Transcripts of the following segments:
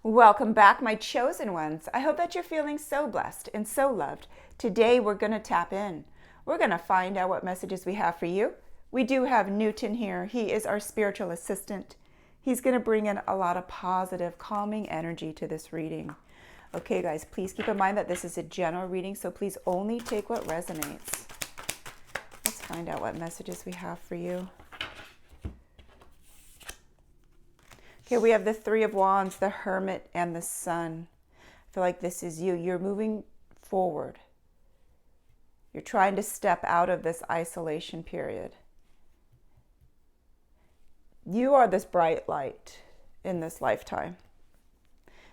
Welcome back, my chosen ones. I hope that you're feeling so blessed and so loved. Today, we're going to tap in. We're going to find out what messages we have for you. We do have Newton here. He is our spiritual assistant. He's going to bring in a lot of positive, calming energy to this reading. Okay, guys, please keep in mind that this is a general reading, so please only take what resonates. Let's find out what messages we have for you. Okay, we have the Three of Wands, the Hermit, and the Sun. I feel like this is you. You're moving forward. You're trying to step out of this isolation period. You are this bright light in this lifetime.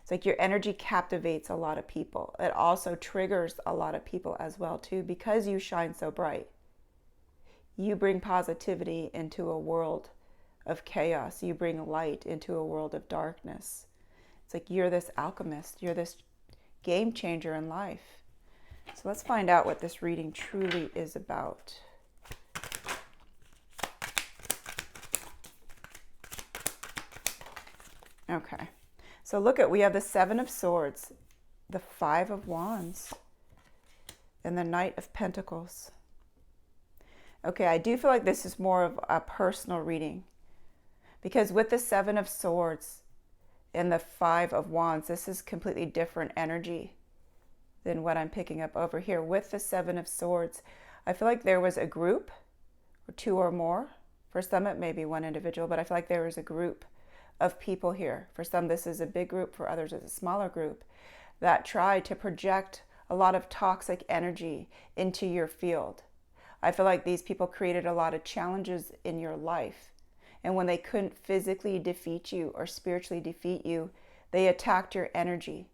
It's like your energy captivates a lot of people. It also triggers a lot of people as well, too, because you shine so bright. You bring positivity into a world of chaos. You bring light into a world of darkness. It's like you're this alchemist. You're this game changer in life. So let's find out what this reading truly is about. Okay. So look at, we have the Seven of Swords, the Five of Wands, and the Knight of Pentacles. Okay, I do feel like this is more of a personal reading. Because with the Seven of Swords and the Five of Wands, this is completely different energy than what I'm picking up over here. With the Seven of Swords, I feel like there was a group, or two or more. For some, it may be one individual, but I feel like there was a group of people here. For some, this is a big group. For others, it's a smaller group that tried to project a lot of toxic energy into your field. I feel like these people created a lot of challenges in your life. And when they couldn't physically defeat you or spiritually defeat you, they attacked your energy.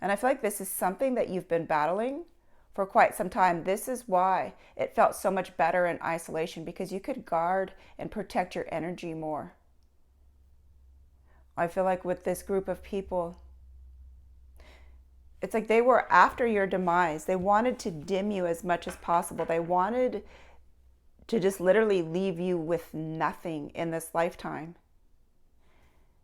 And I feel like this is something that you've been battling for quite some time. This is why it felt so much better in isolation, because you could guard and protect your energy more. I feel like with this group of people, it's like they were after your demise. They wanted to dim you as much as possible. They wanted to just literally leave you with nothing in this lifetime.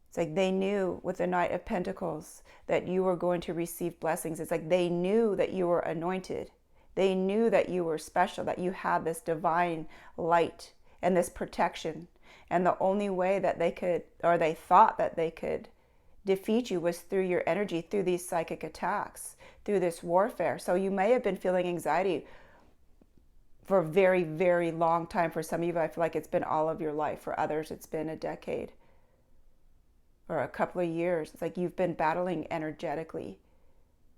It's like they knew with the Knight of Pentacles that you were going to receive blessings. It's like they knew that you were anointed. They knew that you were special, that you had this divine light and this protection. And the only way that they could, or they thought that they could defeat you, was through your energy, through these psychic attacks, through this warfare. So you may have been feeling anxiety for a very, very long time. For some of you, I feel like it's been all of your life. For others, it's been a decade or a couple of years. It's like you've been battling energetically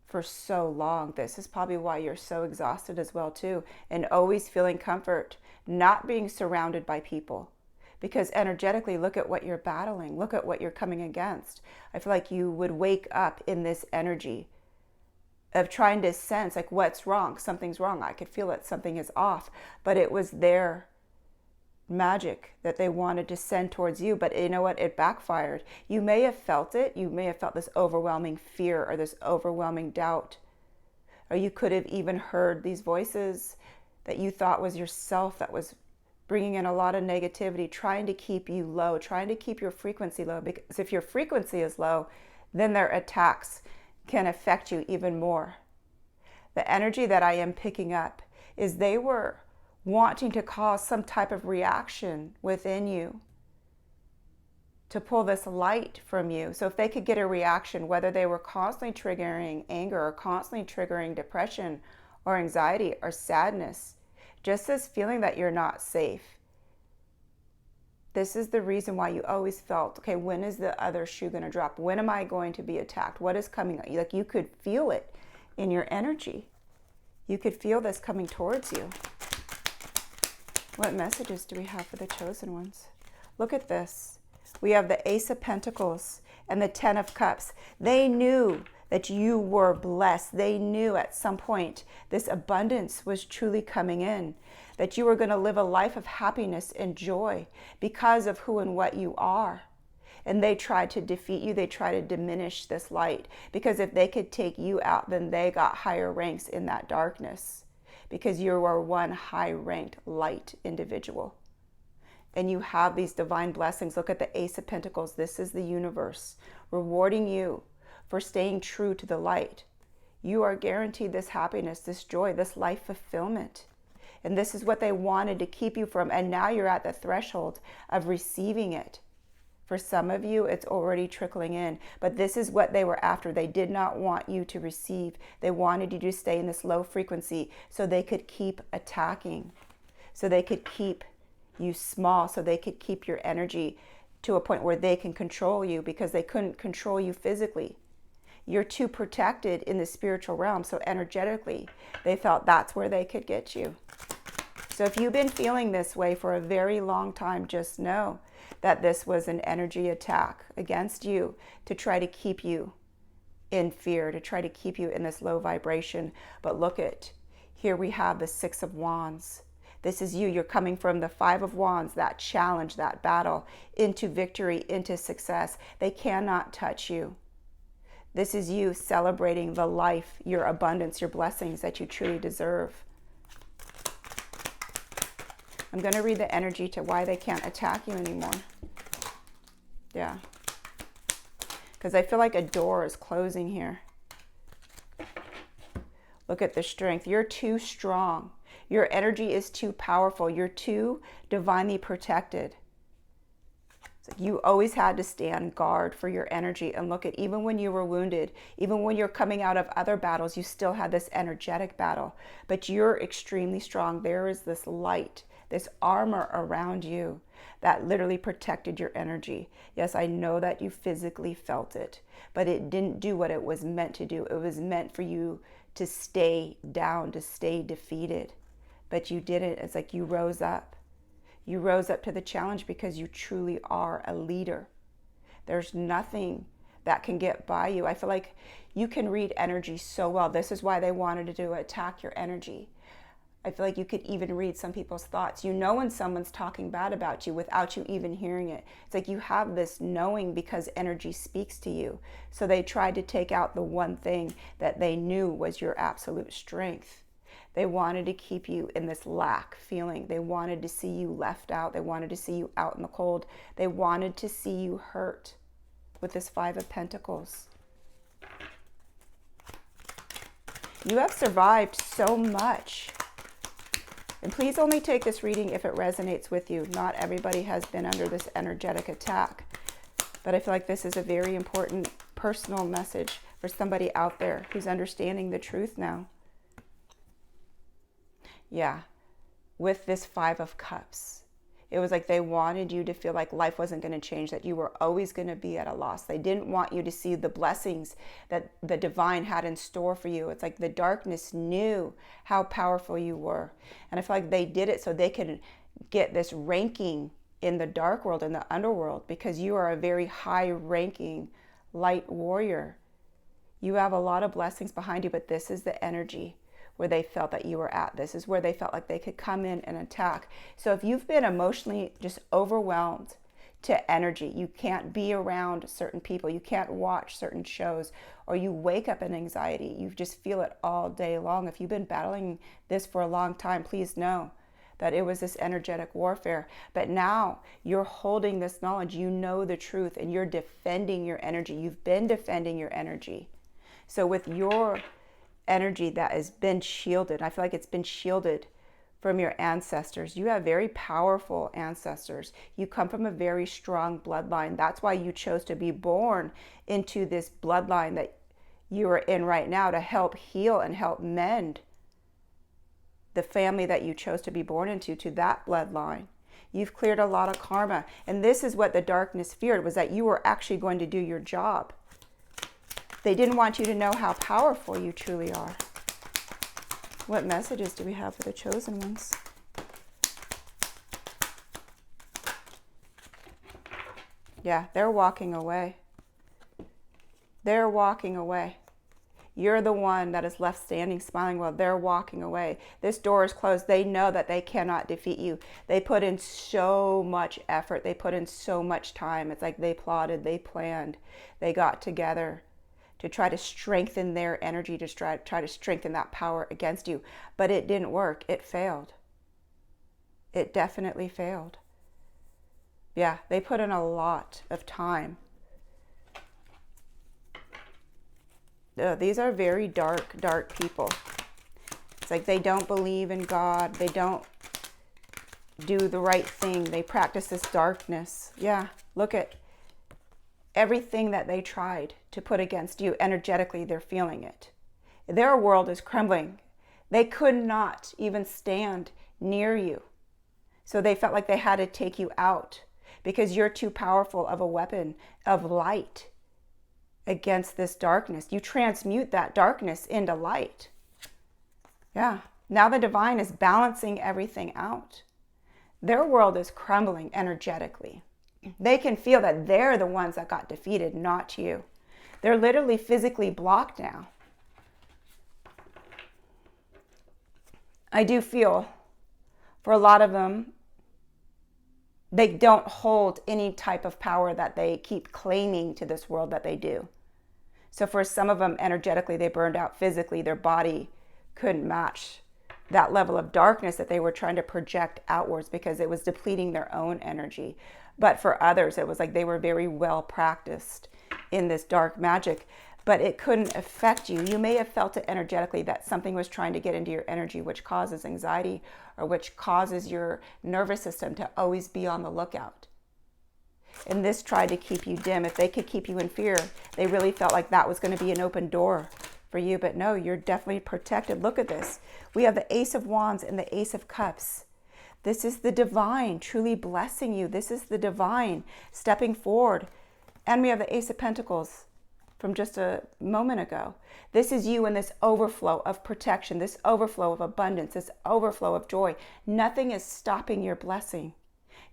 for so long. This is probably why you're so exhausted as well, too, and always feeling comfort, not being surrounded by people. Because energetically, look at what you're battling. Look at what you're coming against. I feel like you would wake up in this energy of trying to sense, like, what's wrong? Something's wrong. I could feel it. Something is off. But it was their magic that they wanted to send towards you. But you know what? It backfired. You may have felt it. You may have felt this overwhelming fear or this overwhelming doubt. Or you could have even heard these voices that you thought was yourself that was bringing in a lot of negativity, trying to keep you low, trying to keep your frequency low. Because if your frequency is low, then their attacks can affect you even more. The energy that I am picking up is they were wanting to cause some type of reaction within you to pull this light from you. So if they could get a reaction, whether they were constantly triggering anger or constantly triggering depression or anxiety or sadness, just this feeling that you're not safe. This is the reason why you always felt, okay, when is the other shoe going to drop? When am I going to be attacked? What is coming? Like you could feel it in your energy. You could feel this coming towards you. What messages do we have for the chosen ones? Look at this. We have the Ace of Pentacles and the Ten of Cups. They knew that you were blessed. They knew at some point this abundance was truly coming in, that you were going to live a life of happiness and joy because of who and what you are. And they tried to defeat you. They tried to diminish this light, because if they could take you out, then they got higher ranks in that darkness, because you are one high-ranked light individual. And you have these divine blessings. Look at the Ace of Pentacles. This is the universe rewarding you for staying true to the light. You are guaranteed this happiness, this joy, this life fulfillment. And this is what they wanted to keep you from. And now you're at the threshold of receiving it. For some of you, it's already trickling in. But this is what they were after. They did not want you to receive. They wanted you to stay in this low frequency so they could keep attacking. So they could keep you small. So they could keep your energy to a point where they can control you, because they couldn't control you physically. You're too protected in the spiritual realm. So energetically, they felt that's where they could get you. So if you've been feeling this way for a very long time, just know that this was an energy attack against you to try to keep you in fear, to try to keep you in this low vibration. But look at, here we have the Six of Wands. This is you. You're coming from the Five of Wands, that challenge, that battle, into victory, into success. They cannot touch you. This is you celebrating the life, your abundance, your blessings that you truly deserve. I'm going to read the energy to why they can't attack you anymore. Yeah. Because I feel like a door is closing here. Look at the strength. You're too strong. Your energy is too powerful. You're too divinely protected. So you always had to stand guard for your energy. And look at, even when you were wounded, even when you're coming out of other battles, you still had this energetic battle. But you're extremely strong. There is this light, this armor around you that literally protected your energy. Yes, I know that you physically felt it, but it didn't do what it was meant to do. It was meant for you to stay down, to stay defeated. But you didn't. It's like you rose up. You rose up to the challenge because you truly are a leader. There's nothing that can get by you. I feel like you can read energy so well. This is why they wanted to attack your energy. I feel like you could even read some people's thoughts. You know when someone's talking bad about you without you even hearing it. It's like you have this knowing because energy speaks to you. So they tried to take out the one thing that they knew was your absolute strength. They wanted to keep you in this lack feeling. They wanted to see you left out. They wanted to see you out in the cold. They wanted to see you hurt with this Five of Pentacles. You have survived so much. And please only take this reading if it resonates with you. Not everybody has been under this energetic attack. But I feel like this is a very important personal message for somebody out there who's understanding the truth now. Yeah, with this Five of Cups, it was like they wanted you to feel like life wasn't going to change, that you were always going to be at a loss. They didn't want you to see the blessings that the divine had in store for you. It's like the darkness knew how powerful you were. And I feel like they did it so they could get this ranking in the dark world, in the underworld, because you are a very high-ranking light warrior. You have a lot of blessings behind you, but this is the energy where they felt that you were at. This is where they felt like they could come in and attack. So if you've been emotionally just overwhelmed to energy, you can't be around certain people, you can't watch certain shows, or you wake up in anxiety, you just feel it all day long. If you've been battling this for a long time, please know that it was this energetic warfare. But now you're holding this knowledge, you know the truth, and you're defending your energy. You've been defending your energy. So with your energy that has been shielded, I feel like it's been shielded from your ancestors. You have very powerful ancestors. You come from a very strong bloodline. That's why you chose to be born into this bloodline that you are in right now, to help heal and help mend the family that you chose to be born into, to that bloodline. You've cleared a lot of karma. And this is what the darkness feared, was that you were actually going to do your job. They didn't want you to know how powerful you truly are. What messages do we have for the chosen ones? Yeah, they're walking away. They're walking away. You're the one that is left standing smiling while they're walking away. This door is closed. They know that they cannot defeat you. They put in so much effort. They put in so much time. It's like they plotted, they planned, they got together to try to strengthen their energy, to try to strengthen that power against you. But it didn't work. It failed. It definitely failed. Yeah, they put in a lot of time. These are very dark, dark people. It's like they don't believe in God. They don't do the right thing. They practice this darkness. Yeah, look at everything that they tried to put against you. Energetically, they're feeling it. Their world is crumbling. They could not even stand near you. So they felt like they had to take you out because you're too powerful of a weapon of light against this darkness. You transmute that darkness into light. Yeah. Now the divine is balancing everything out. Their world is crumbling energetically. They can feel that they're the ones that got defeated, not you. They're literally physically blocked now. I do feel for a lot of them, they don't hold any type of power that they keep claiming to this world that they do. So for some of them, energetically, they burned out physically. Their body couldn't match that level of darkness that they were trying to project outwards because it was depleting their own energy. But for others, it was like they were very well practiced in this dark magic, but it couldn't affect you. You may have felt it energetically that something was trying to get into your energy, which causes anxiety or which causes your nervous system to always be on the lookout. And this tried to keep you dim. If they could keep you in fear, they really felt like that was going to be an open door for you. But no, you're definitely protected. Look at this. We have the Ace of Wands and the Ace of Cups. This is the divine truly blessing you. This is the divine stepping forward. And we have the Ace of Pentacles from just a moment ago. This is you in this overflow of protection, this overflow of abundance, this overflow of joy. Nothing is stopping your blessing.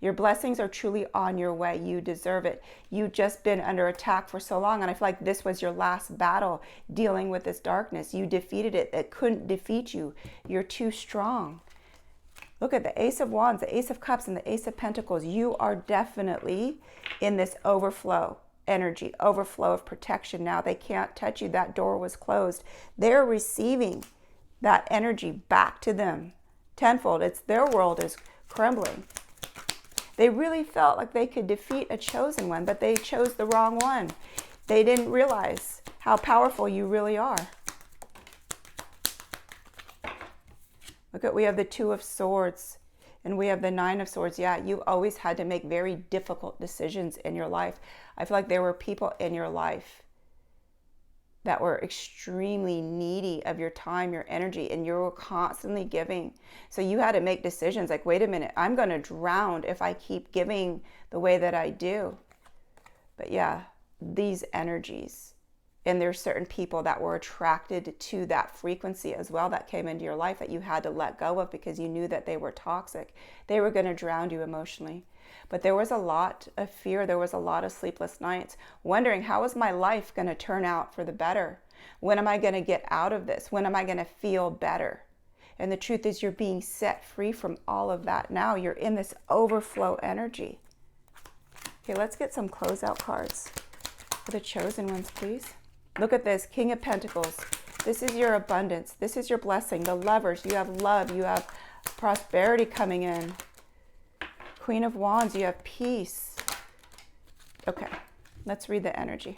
Your blessings are truly on your way. You deserve it. You've just been under attack for so long. And I feel like this was your last battle dealing with this darkness. You defeated it. It couldn't defeat you. You're too strong. Look at the Ace of Wands, the Ace of Cups, and the Ace of Pentacles. You are definitely in this overflow energy, overflow of protection now. They can't touch you. That door was closed. They're receiving that energy back to them tenfold. It's their world is crumbling. They really felt like they could defeat a chosen one, but they chose the wrong one. They didn't realize how powerful you really are. Look at, we have the Two of Swords and we have the Nine of Swords. Yeah, you always had to make very difficult decisions in your life. I feel like there were people in your life that were extremely needy of your time, your energy, and you were constantly giving. So you had to make decisions like, wait a minute, I'm going to drown if I keep giving the way that I do. But yeah, these energies, and there's certain people that were attracted to that frequency as well that came into your life that you had to let go of because you knew that they were toxic. They were going to drown you emotionally. But there was a lot of fear. There was a lot of sleepless nights, wondering, how is my life going to turn out for the better? When am I going to get out of this? When am I going to feel better? And the truth is, you're being set free from all of that now. You're in this overflow energy. Okay, let's get some closeout cards for the chosen ones, please. Look at this, King of Pentacles. This is your abundance. This is your blessing. The Lovers, you have love. You have prosperity coming in. Queen of Wands, you have peace. Okay, let's read the energy.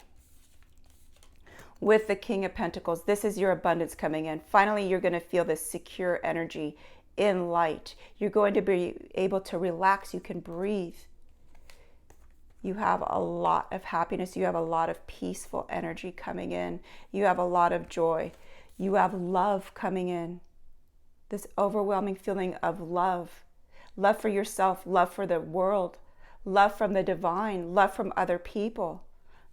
With the King of Pentacles, this is your abundance coming in. Finally, you're going to feel this secure energy in light. You're going to be able to relax. You can breathe. You have a lot of happiness. You have a lot of peaceful energy coming in. You have a lot of joy. You have love coming in. This overwhelming feeling of love. Love for yourself, love for the world, love from the divine, love from other people.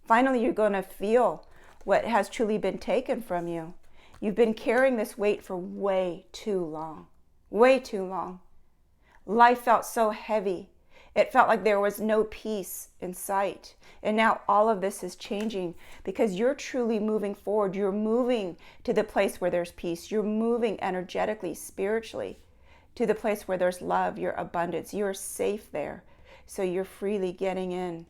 Finally, you're going to feel what has truly been taken from you. You've been carrying this weight for way too long, way too long. Life felt so heavy. It felt like there was no peace in sight. And now all of this is changing because you're truly moving forward. You're moving to the place where there's peace. You're moving energetically, spiritually, to the place where there's love, your abundance. You're safe there. So you're freely getting in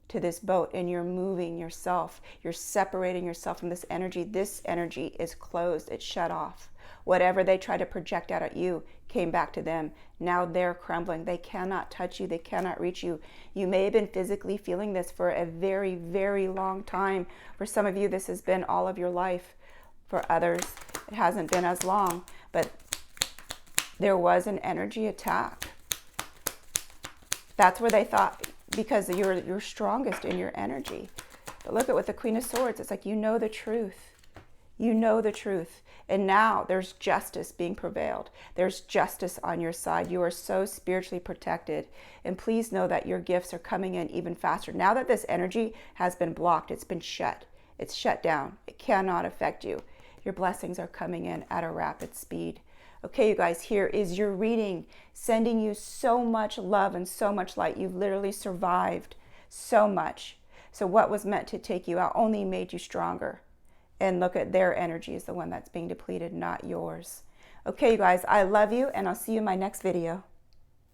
to this boat, and you're moving yourself. You're separating yourself from this energy. This energy is closed. It's shut off. Whatever they try to project out at you came back to them. Now they're crumbling. They cannot touch you. They cannot reach you. You may have been physically feeling this for a very, very long time. For some of you, this has been all of your life. For others, it hasn't been as long. But there was an energy attack. That's where they thought, because you're strongest in your energy. But look at with the Queen of Swords. It's like, you know the truth. You know the truth. And now there's justice being prevailed. There's justice on your side. You are so spiritually protected. And please know that your gifts are coming in even faster. Now that this energy has been blocked, it's been shut. It's shut down. It cannot affect you. Your blessings are coming in at a rapid speed. Okay, you guys, here is your reading, sending you so much love and so much light. You've literally survived so much. So what was meant to take you out only made you stronger. And look at their energy is the one that's being depleted, not yours. Okay, you guys, I love you, and I'll see you in my next video.